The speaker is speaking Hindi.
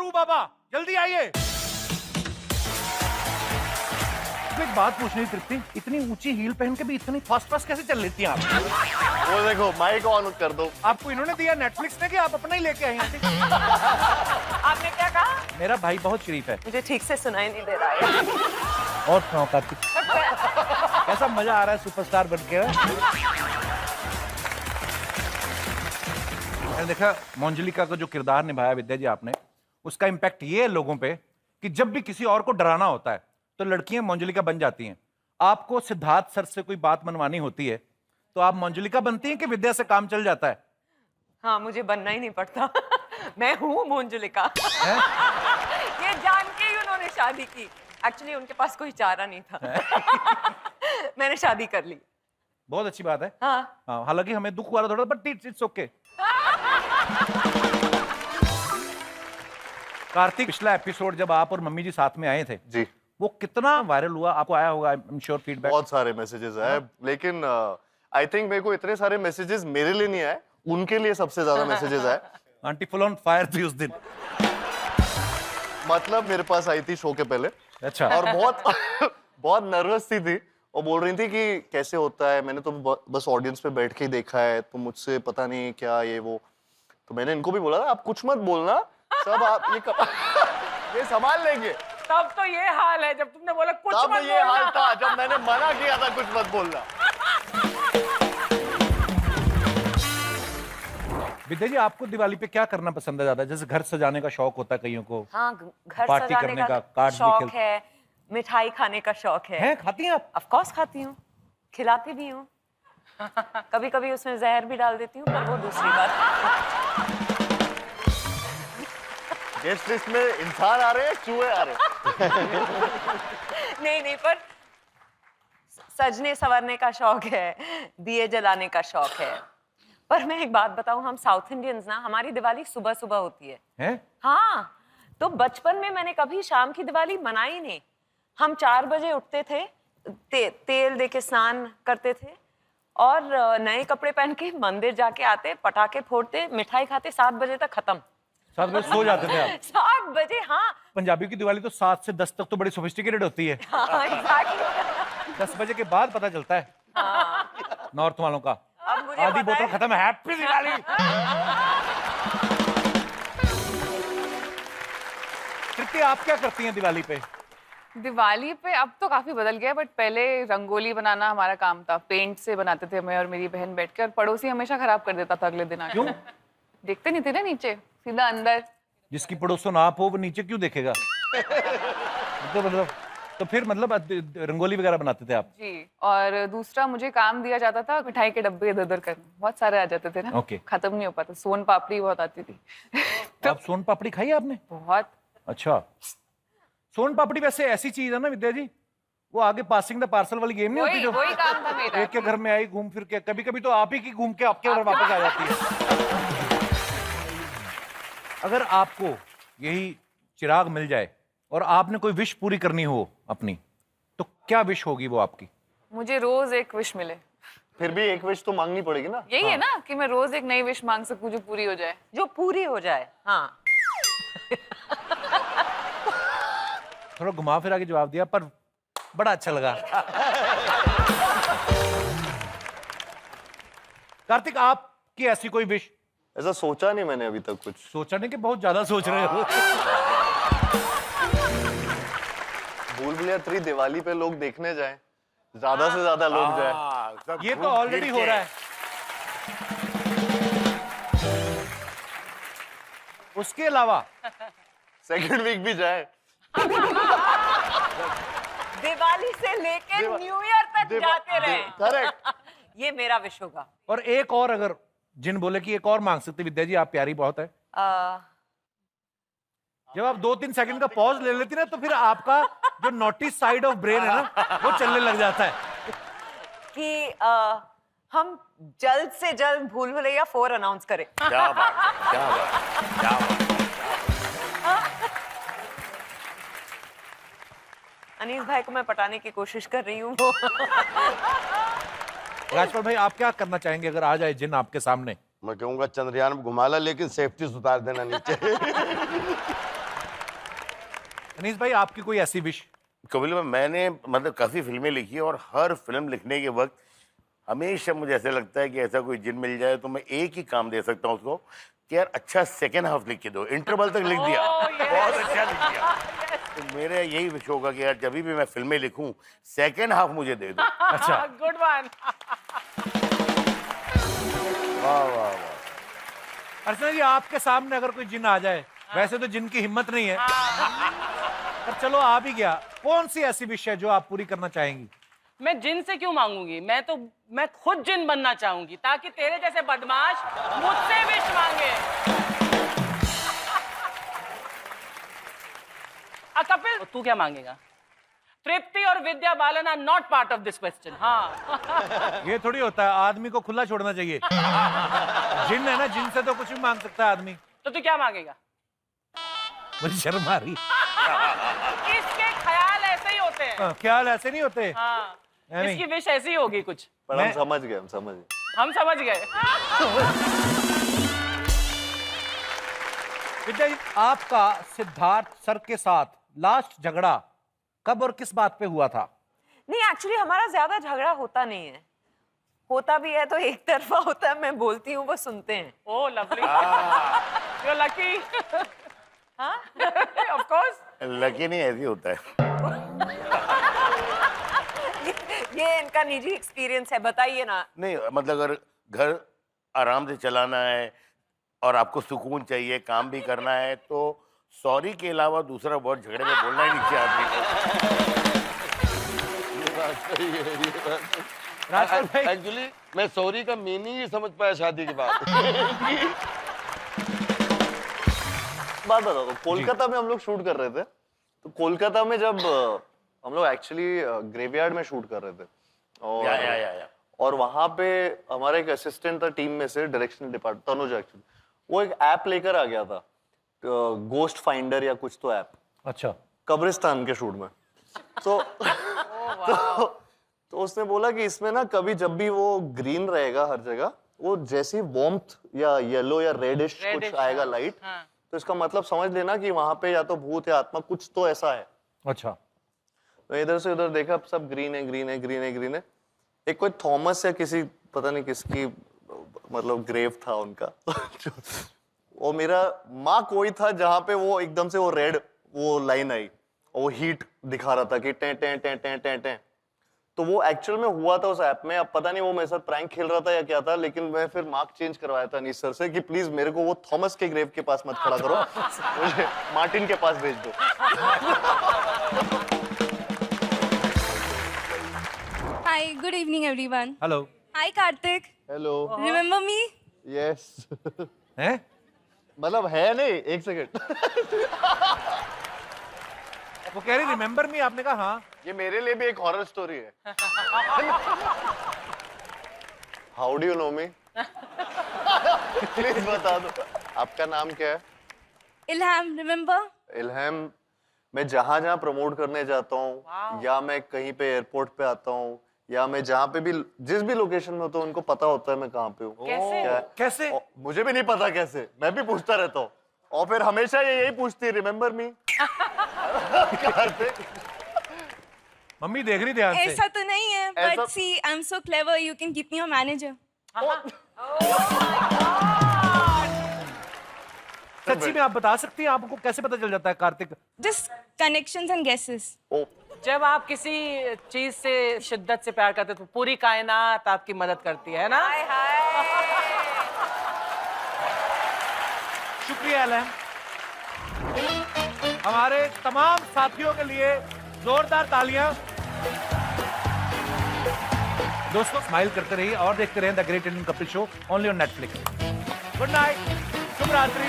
रू बाबा, जल्दी आइए। एक बात पूछनी तृप्ति, इतनी ऊंची हील पहन के भी इतनी फास्ट कैसे चल लेती हैं आप? वो देखो माइक ऑन कर दो। आपको इन्होंने दिया नेटफ्लिक्स ने कि आप अपना ही लेके आई हैं? आपने क्या कहा? मेरा भाई बहुत शरीफ है। मुझे ठीक से सुनाई नहीं दे रहा है। और सुनाओ कार्तिक, कैसा मजा आ रहा है सुपरस्टार बन के? मैंने देखा मंजुलिका का जो किरदार निभाया विद्या जी आपने, उसका इम्पैक्ट ये है लोगों पे कि जब भी किसी और को डराना होता है तो लड़कियां मंजुलिका बन जाती हैं। आपको सिद्धार्थ सर से कोई बात मनवानी होती है तो आप मंजुलिका बनती हैं कि विद्या से काम चल जाता है? हाँ, मुझे बनना ही नहीं पड़ता। मैं हूँ मंजुलिका। ये जान के ही उन्होंने शादी की। एक्चुअली उनके पास कोई चारा नहीं था। मैंने शादी कर ली। बहुत अच्छी बात है। हाँ, हाँ, हालांकि हमें दुख हुआ थोड़ा, बट इट्स ओके। कार्तिक, पिछला एपिसोड जब आप और मम्मी जी साथ में आए थे जी, वो कितना वायरल हुआ? आपको आया होगा, आई एम श्योर फीडबैक। बहुत सारे मैसेजेस आए, लेकिन आई थिंक मेरे को इतने सारे मैसेजेस मेरे लिए नहीं आए, उनके लिए सबसे ज्यादा मैसेजेस आए। आंटी फुल ऑन फायर थी उस दिन। मतलब मेरे पास आई थी शो के पहले, अच्छा। और बहुत बहुत नर्वस थी और बोल रही थी कि कैसे होता है, मैंने तो बस ऑडियंस पे बैठ के ही देखा है, तो मुझसे पता नहीं क्या ये वो। तो मैंने इनको भी बोला था आप कुछ मत बोलना, सब आप ये संभाल लेंगे। तब तो ये हाल है, जब तुमने बोला कुछ तब मत ये हाल बोलना। था जब मैंने मना किया था कुछ मत बोलना। विद्या जी, आपको दिवाली पे क्या करना पसंद है ज्यादा? जैसे घर सजाने का शौक होता है कईयों को, हाँ, घर पार्टी सजाने करने का, का कार्ड्स भी शौक खेलते है, मिठाई खाने का शौक है। हैं? खाती हैं आप? ऑफ कोर्स खाती हूँ, खिलाती भी हूँ। कभी कभी उसमें जहर भी डाल देती हूँ, पर वो दूसरी बात। गेस्ट लिस्ट में इंसान आ रहे हैं, चूहे आ रहे हैं। नहीं, पर सजने संवरने का शौक है, दिए जलाने का शौक है। पर मैं एक बात बताऊं, हम साउथ इंडियंस ना, हमारी दिवाली सुबह सुबह होती है। हैं? हाँ, तो बचपन में मैंने कभी शाम की दिवाली मनाई नहीं। हम 4 बजे उठते थे, तेल दे के स्नान करते थे और नए कपड़े पहन के मंदिर जाके आते, पटाखे फोड़ते, मिठाई खाते, 7 बजे तक खत्म। 7 बजे सो जाते थे आप? 7 बजे, हाँ। पंजाबी की दिवाली तो 7 से 10 तक तो बड़ी सोफिस्टिकेटेड होती है। हाँ, exactly। 10 बजे के बाद पता चलता है नॉर्थ वालों का। अब मुझे आधी पता है। बोतल खत्म, हैप्पी दिवाली। तृप्ति, आप क्या करती हैं दिवाली पे? दिवाली पे अब तो काफी बदल गया, बट पहले रंगोली बनाना हमारा काम था। पेंट से बनाते थे मैं और मेरी बहन बैठकर, और पड़ोसी हमेशा खराब कर देता था अगले दिन आके। क्यों? देखते नहीं थे ना नीचे, सीधा अंदर। जिसकी पड़ोसन आप हो वो नीचे क्यों देखेगा? तो फिर मतलब रंगोली वगैरह बनाते थे आप? जी। और दूसरा मुझे काम दिया जाता था मिठाई के डब्बे इधर उधर करने। बहुत सारे आ जाते थे ना, Okay. खत्म नहीं हो पाता। सोन पापड़ी बहुत आती थी। तो आप सोन पापड़ी खाई है आपने? बहुत। अच्छा, सोन पापड़ी वैसे ऐसी चीज है ना विद्या जी, वो आगे पासिंग द पार्सल वाली गेम नहीं होती जो वही काम था मेरा। एक के घर में आई घूम फिर के, कभी कभी तो आप ही की घूम के आपके घर वापस आ जाती है। अगर आपको यही चिराग मिल जाए और आपने कोई विश पूरी करनी हो अपनी, तो क्या विश होगी वो आपकी? मुझे रोज एक विश मिले। फिर भी एक विश तो मांगनी पड़ेगी ना। यही है ना कि मैं रोज एक नई विश मांग सकूं जो पूरी हो जाए। जो पूरी हो जाए, हाँ। थोड़ा घुमा फिरा के जवाब दिया, पर बड़ा अच्छा लगा। कार्तिक, आपकी ऐसी कोई विश? ऐसा सोचा नहीं मैंने अभी तक कुछ। सोचा नहीं कि बहुत ज्यादा सोच रहे हो? भूल भुलैया 3 दिवाली पे लोग देखने जाएं, ज्यादा से ज्यादा लोग जाएं। ये तो ऑलरेडी हो रहा है। उसके अलावा सेकंड वीक भी जाए। दिवाली से लेकर न्यू ईयर तक जाते रहे। करेक्ट। ये मेरा विश होगा। और एक और, अगर जिन बोले कि एक और मांग सकते विद्या जी, आप प्यारी बहुत है। जब आप 2-3 सेकंड का पॉज ले लेती ना, तो फिर आपका जो नोटिस साइड ऑफ ब्रेन है ना, वो चलने लग जाता है कि हम जल्द से जल्द भूल भुलैया 4 अनाउंस करें। क्या बात, क्या बात, क्या बात। अनीस भाई को मैं पटाने की कोशिश कर रही हूँ। राजपाल भाई, आप क्या करना चाहेंगे अगर आ जाए जिन आपके सामने? मैं कहूँगा चंद्रयान में घुमा ला, लेकिन सेफ्टी उतार देना नीचे। अनीस भाई, आपकी कोई ऐसी विश? कपिल भाई, मैंने मतलब काफ़ी फिल्में लिखी हैं और हर फिल्म लिखने के वक्त हमेशा मुझे ऐसा लगता है कि ऐसा कोई जिन मिल जाए तो मैं एक ही काम दे सकता हूँ उसको कि यार अच्छा सेकेंड हाफ लिख के दो, इंटरवल तक लिख दिया, बहुत अच्छा लिख दिया। तो मेरा यही विश होगा कि यार जब भी मैं फिल्में लिखूं सेकेंड हाफ मुझे दे दो। अच्छा, गुड वन। वाह वाह वाह। अर्चना जी, आपके सामने अगर कोई जिन आ जाए, वैसे तो जिन की हिम्मत नहीं है, पर चलो आ भी गया, कौन सी ऐसी विश है जो आप पूरी करना चाहेंगी? मैं जिन से क्यों मांगूंगी, मैं खुद जिन बनना चाहूंगी ताकि तेरे जैसे बदमाश मुझसे विश मांगे। कपिल, तू क्या मांगेगा? तृप्ति और Vidya Balan are not part of this question. हाँ। ये थोड़ी होता है, आदमी को खुला छोड़ना चाहिए। जिन है ना, जिन से तो कुछ भी मांग सकता है आदमी। तो तू क्या मांगेगा? मुझे शर्म आ रही। इसके ख्याल ऐसे ही होते हैं। ख्याल ऐसे नहीं होते। हाँ, नहीं। इसकी विश ऐसी होगी कुछ। पर हम समझ गए, हम समझ गए। विद्या जी, आपका सिद्धार्थ सर के साथ लास्ट झगड़ा कब और किस बात पे हुआ था? नहीं, एक्चुअली हमारा ज्यादा झगड़ा होता नहीं है, होता भी है तो एक तरफा होता है, मैं बोलती हूँ वो सुनते हैं। ओह लवली, यू लकी। हाँ, ऑफ कोर्स। लकी नहीं, ऐसे ही होता है। ये इनका निजी एक्सपीरियंस है, बताइए ना। नहीं मतलब अगर घर आराम से चलाना है और आपको सुकून चाहिए, काम भी करना है, तो सॉरी के अलावा दूसरा वर्ड झगड़े में बोलना ही नहीं चाहिए आदमी को। राजपाल भाई, एक्चुअली मैं सॉरी का मीनिंग ही समझ पाया शादी के बाद। बात बताओ, तो कोलकाता में हम लोग शूट कर रहे थे, तो कोलकाता में जब हम लोग एक्चुअली ग्रेवयार्ड में शूट कर रहे थे, और या। और वहां पे हमारा एक असिस्टेंट था टीम में से, डायरेक्शन डिपार्टमेंट, तनुज एक्चुअली, वो एक ऐप लेकर आ गया था, गोस्ट फाइंडर या कुछ तो ऐप, अच्छा, कब्रिस्तान के शूट में। तो उसने बोला कि इसमें ना कभी जब भी वो ग्रीन रहेगा हर जगह, वो जैसे ही वार्मथ या येलो या रेडिश कुछ आएगा लाइट, तो इसका मतलब समझ लेना कि वहां पे या तो भूत या आत्मा कुछ तो ऐसा है। अच्छा। तो इधर से उधर देखा, सब ग्रीन है, ग्रीन है, ग्रीन है, ग्रीन है। एक कोई थॉमस या किसी पता नहीं किसकी मतलब ग्रेव था उनका। वो मेरा माँ कोई था जहां पे वो एकदम से वो रेड वो लाइन आई और वो हीट दिखा रहा था कि टें टें टें टें टें टें। तो वो एक्चुअल में हुआ था उस ऐप में। अब पता नहीं वो मेरे साथ प्रैंक खेल रहा था या क्या था, लेकिन मैं फिर मार्क चेंज करवाया था अनीस सर से कि प्लीज मेरे को वो थॉमस के ग्रेव के पास मत खड़ा करो, मुझे मार्टिन के पास भेज दो। Hi, good evening, everyone. Hello. Hi, Karthik. Hello. Remember me? Yes. हैं? मतलब है नहीं, एक सेकंड। वो कह रही रिमेम्बर मी, आपने कहा हाँ। ये मेरे लिए भी एक हॉरर स्टोरी है। How do you know me? Please बता दो, आपका नाम क्या है? Ilham, remember? इल्हम। मैं जहां जहां प्रमोट करने जाता हूँ, या मैं कहीं पे एयरपोर्ट पे आता हूँ, या मैं जहाँ पे भी जिस भी लोकेशन में होता हूँ, उनको पता होता है मैं कहाँ पे हूँ। कैसे? क्या है? कैसे? मुझे भी नहीं पता कैसे, मैं भी पूछता रहता हूँ, और फिर हमेशा ये यही पूछती है, रिमेम्बर मी? मम्मी देख रही ध्यान से। ऐसा तो नहीं है, ऐसा- but see, I'm so clever. You can keep me your manager. सच्ची में आप बता सकती हैं, आपको कैसे पता चल जाता है Kartik? Just connections and guesses. ओ, जब आप किसी चीज से शिद्दत से प्यार करते हो तो पूरी कायनात आपकी मदद करती है ना। हाय हाय। शुक्रिया अलहम। हमारे तमाम साथियों के लिए जोरदार तालियां। दोस्तों, स्माइल करते रहिए और देखते रहिए the great Indian Kapil show, only on Netflix. Good night, शुभ रात्रि।